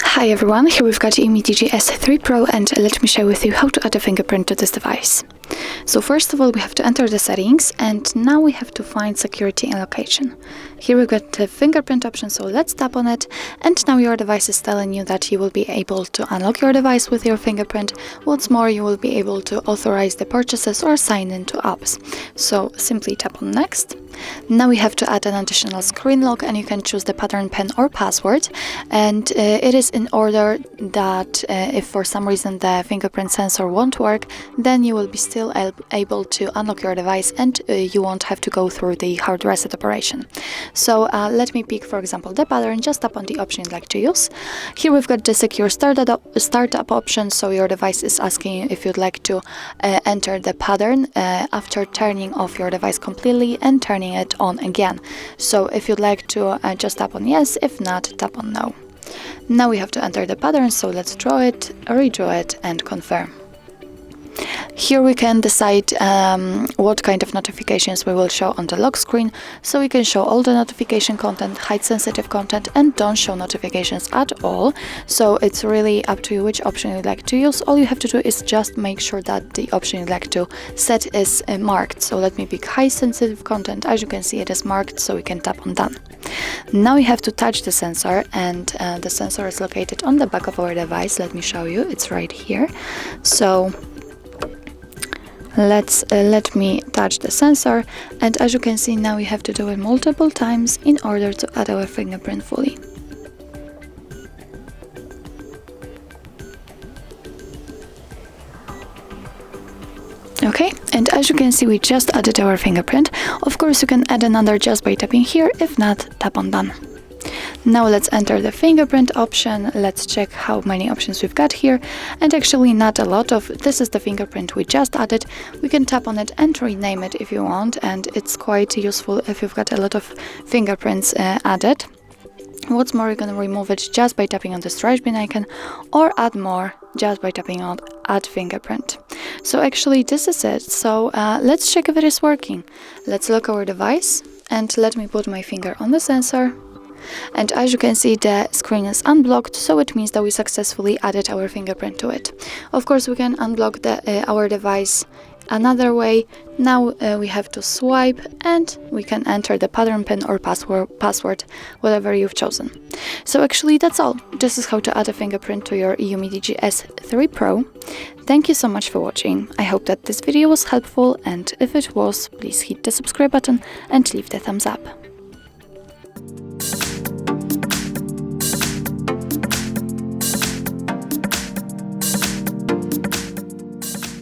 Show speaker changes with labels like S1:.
S1: Hi everyone, here we've got UMIDIGI S3 Pro and let me share with you how to add a fingerprint to this device. So first of all, we have to enter the settings and now we have to find security and location. Here we've got the fingerprint option, so let's tap on it, and now your device is telling you that you will be able to unlock your device with your fingerprint. What's more, you will be able to authorize the purchases or sign into apps. So simply tap on next. Now we have to add an additional screen lock and you can choose the pattern pen or password, and it is in order that if for some reason the fingerprint sensor won't work, then you will be still able to unlock your device and you won't have to go through the hard reset operation. So let me pick, for example, the pattern. Just tap on the option you'd like to use. Here we've got the secure startup option, so your device is asking you if you'd like to enter the pattern after turning off your device completely and turning it on again. So if you'd like to just tap on yes, if not, tap on no. Now we have to enter the pattern, so let's draw it, redraw it and confirm. Here we can decide what kind of notifications we will show on the lock screen. So we can show all the notification content, hide sensitive content, and don't show notifications at all. So it's really up to you which option you'd like to use. All you have to do is just make sure that the option you'd like to set is marked. So let me pick hide sensitive content. As you can see, it is marked, so we can tap on done. Now we have to touch the sensor, and the sensor is located on the back of our device. Let me show you, it's right here. So let me touch the sensor, and as you can see, now we have to do it multiple times in order to add our fingerprint fully. Okay, and as you can see, we just added our fingerprint. Of course, you can add another just by tapping here. If not, tap on done. Now let's enter the fingerprint option. Let's check how many options we've got here, and actually not a lot of. This is the fingerprint we just added. We can tap on it and rename it if you want, and it's quite useful if you've got a lot of fingerprints added. What's more, you can remove it just by tapping on the trash bin icon, or add more just by tapping on add fingerprint. So actually this is it. So let's check if it is working. Let's lock our device and let me put my finger on the sensor. And as you can see, the screen is unblocked, so it means that we successfully added our fingerprint to it. Of course, we can unblock our device another way. Now we have to swipe and we can enter the pattern pin or password, whatever you've chosen. So actually that's all. This is how to add a fingerprint to your UMIDIGI S3 Pro. Thank you so much for watching. I hope that this video was helpful, and if it was, please hit the subscribe button and leave the thumbs up.